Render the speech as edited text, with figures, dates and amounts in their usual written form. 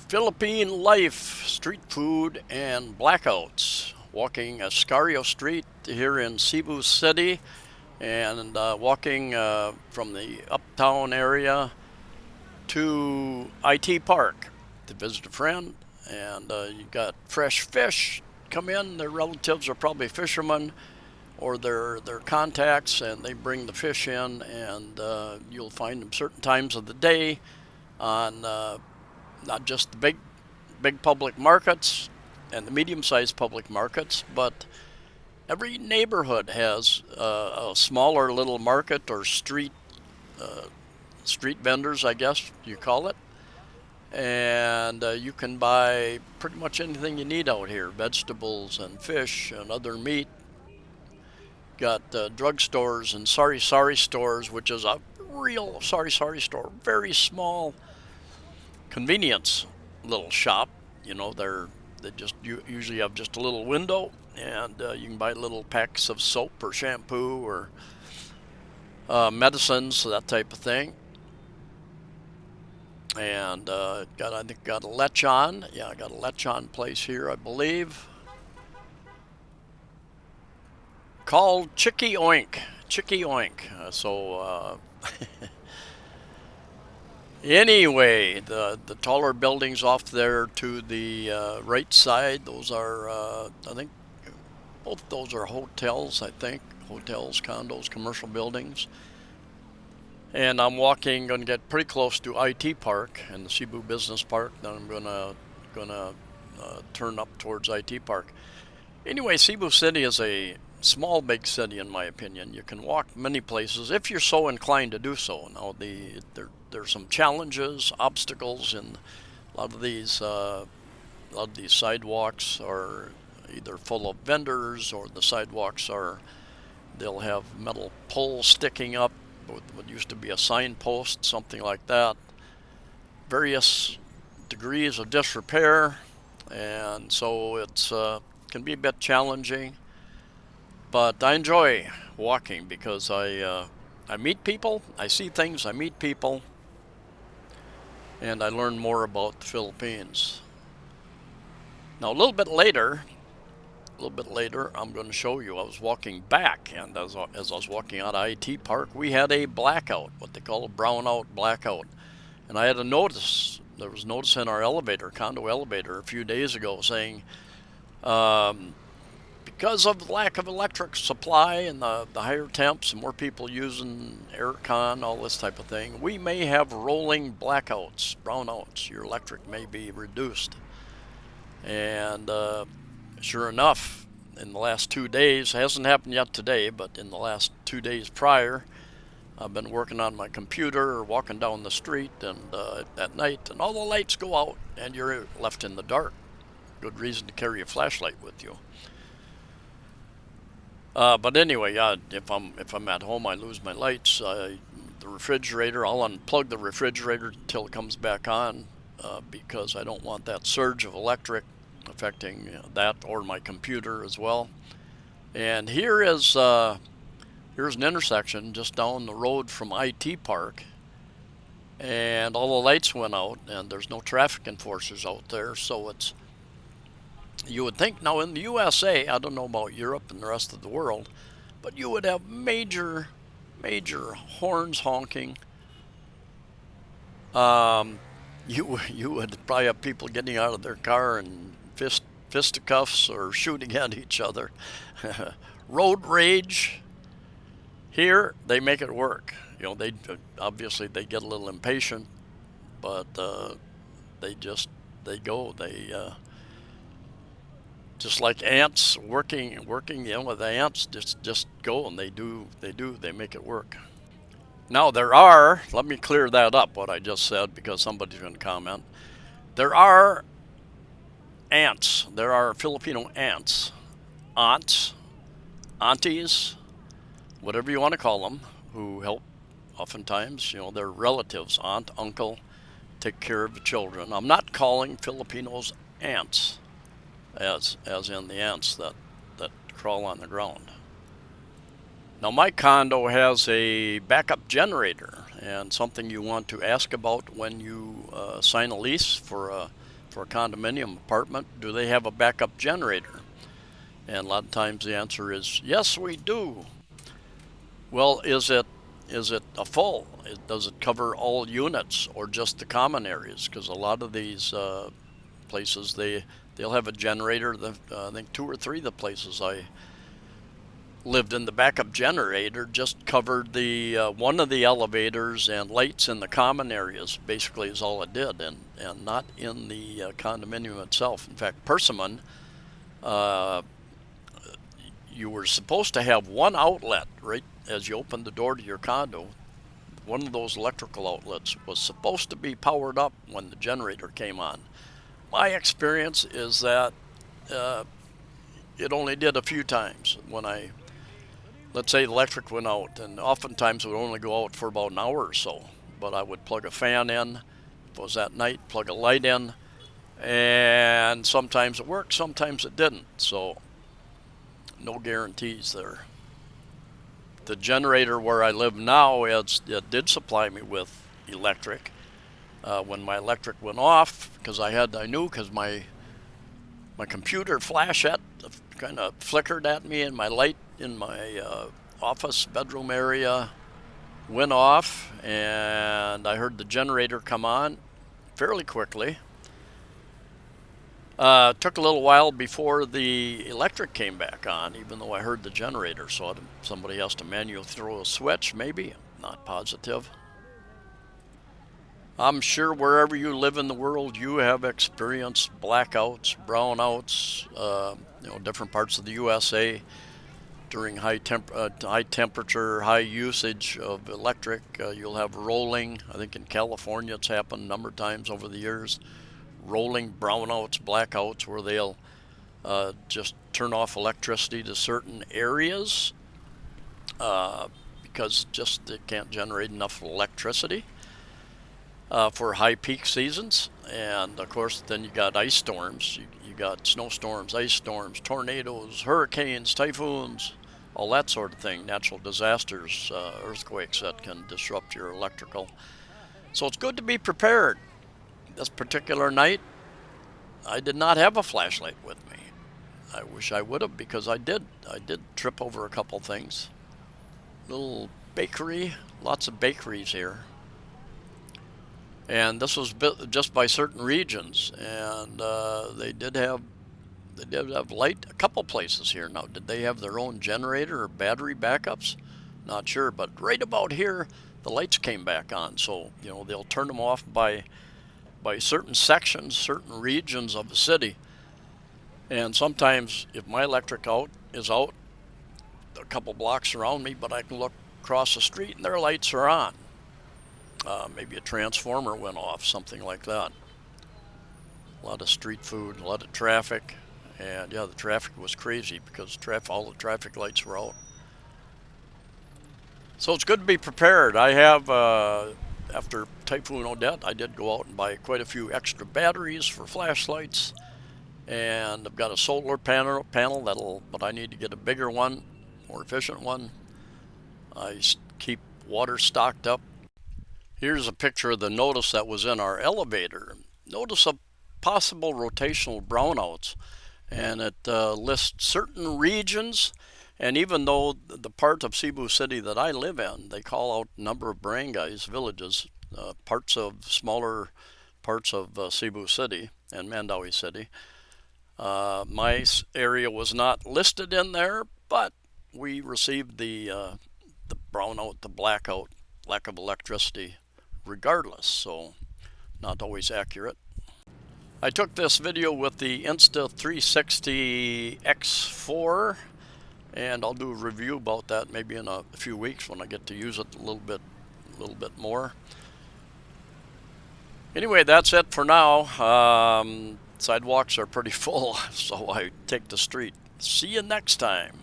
Philippine life, street food, and blackouts. Walking Escario Street here in Cebu City, and walking from the uptown area to IT Park to visit a friend. And you got fresh fish come in. Their relatives are probably fishermen or their contacts, and they bring the fish in, and you'll find them certain times of the day on not just the big public markets and the medium-sized public markets, but every neighborhood has a smaller little market or street vendors, I guess you call it, and you can buy pretty much anything you need out here: vegetables and fish and other meat. Got drugstores and sari stores, which is a real sari store, very small convenience little shop. They just usually have just a little window, and you can buy little packs of soap or shampoo or medicines, that type of thing. And I think got a lechon. Yeah, I got a lechon place here, I believe, called Chicky Oink. Chicky Oink. Anyway, the taller buildings off there to the right side, those are, I think, both those are hotels, I think. Hotels, condos, commercial buildings. And I'm going to get pretty close to IT Park and the Cebu Business Park. Then I'm gonna turn up towards IT Park. Anyway, Cebu City is a small, big city, in my opinion. You can walk many places if you're so inclined to do so. Now, there's some challenges, obstacles in a lot of these sidewalks are either full of vendors, or the sidewalks they'll have metal poles sticking up with what used to be a signpost, something like that. Various degrees of disrepair, and so it's can be a bit challenging. But I enjoy walking because I meet people, I see things, I meet people, and I learn more about the Philippines. Now a little bit later, I'm going to show you. I was walking back, and as I was walking out of IT Park, we had a blackout, what they call a brownout blackout. And I had a notice. There was notice in our condo elevator, a few days ago saying, because of the lack of electric supply and the higher temps and more people using aircon, all this type of thing, we may have rolling blackouts, brownouts. Your electric may be reduced. And sure enough, in the last 2 days, it hasn't happened yet today, but in the last 2 days prior, I've been working on my computer or walking down the street, and at night, and all the lights go out, and you're left in the dark. Good reason to carry a flashlight with you. But anyway, if I'm at home, I lose my lights. The refrigerator, I'll unplug the refrigerator until it comes back on, because I don't want that surge of electric affecting that or my computer as well. And here's an intersection just down the road from IT Park, and all the lights went out, and there's no traffic enforcers out there, so you would think now in the USA, I don't know about Europe and the rest of the world, but you would have major horns honking. You would probably have people getting out of their car and fisticuffs or shooting at each other. Road rage. Here they make it work. They obviously they get a little impatient, but they go. Just like ants working. With the ants just go, and they make it work. Now let me clear that up, what I just said, because somebody's going to comment. There are ants. There are Filipino aunts, aunties, whatever you want to call them, who help oftentimes, their relatives, aunt, uncle, take care of the children. I'm not calling Filipinos ants, as in the ants that crawl on the ground. Now, my condo has a backup generator, and something you want to ask about when you sign a lease for for a condominium apartment, do they have a backup generator? And a lot of times the answer is yes, we do. Well, is it a full? Does it cover all units or just the common areas? Because a lot of these places, they'll have a generator. I think 2 or 3 of the places I lived in, the backup generator just covered the one of the elevators and lights in the common areas. Basically, is all it did, and not in the condominium itself. In fact, Persimmon, you were supposed to have one outlet right as you opened the door to your condo. One of those electrical outlets was supposed to be powered up when the generator came on. My experience is that it only did a few times. When let's say the electric went out, and oftentimes it would only go out for about an hour or so, but I would plug a fan in, if it was at night, plug a light in, and sometimes it worked, sometimes it didn't, so no guarantees there. The generator where I live now, it did supply me with electric. When my electric went off, because I knew because my computer flashlight kind of flickered at me, and my light in my office bedroom area went off, and I heard the generator come on fairly quickly. Took a little while before the electric came back on, even though I heard the generator, so somebody has to manually throw a switch, maybe. Not positive. I'm sure wherever you live in the world, you have experienced blackouts, brownouts, different parts of the USA during high temperature, high usage of electric. You'll have rolling. I think in California it's happened a number of times over the years. Rolling brownouts, blackouts, where they'll just turn off electricity to certain areas because just they can't generate enough electricity for high peak seasons. And of course, then you got ice storms, you got snowstorms, ice storms, tornadoes, hurricanes, typhoons, all that sort of thing, natural disasters, earthquakes that can disrupt your electrical. So it's good to be prepared. This particular night, I did not have a flashlight with me. I wish I would have, because I did trip over a couple things. Little bakery, lots of bakeries here. And this was just by certain regions, and they did have light a couple places here. Now, did they have their own generator or battery backups? Not sure, but right about here, the lights came back on. So they'll turn them off by certain sections, certain regions of the city. And sometimes if my electric is out a couple blocks around me, but I can look across the street and their lights are on. Maybe a transformer went off, something like that. A lot of street food, a lot of traffic, and yeah, the traffic was crazy because all the traffic lights were out. So it's good to be prepared. I have, after Typhoon Odette, I did go out and buy quite a few extra batteries for flashlights, and I've got a solar panel but I need to get a bigger one, more efficient one. I keep water stocked up. Here's a picture of the notice that was in our elevator. Notice of possible rotational brownouts, and it lists certain regions. And even though the part of Cebu City that I live in, they call out a number of barangays, villages, smaller parts of Cebu City and Mandaue City. My area was not listed in there, but we received the brownout, the blackout, lack of electricity regardless, so not always accurate. I took this video with the Insta360 X4, and I'll do a review about that maybe in a few weeks when I get to use it a little bit more. Anyway, that's it for now. Sidewalks are pretty full, so I take the street. See you next time.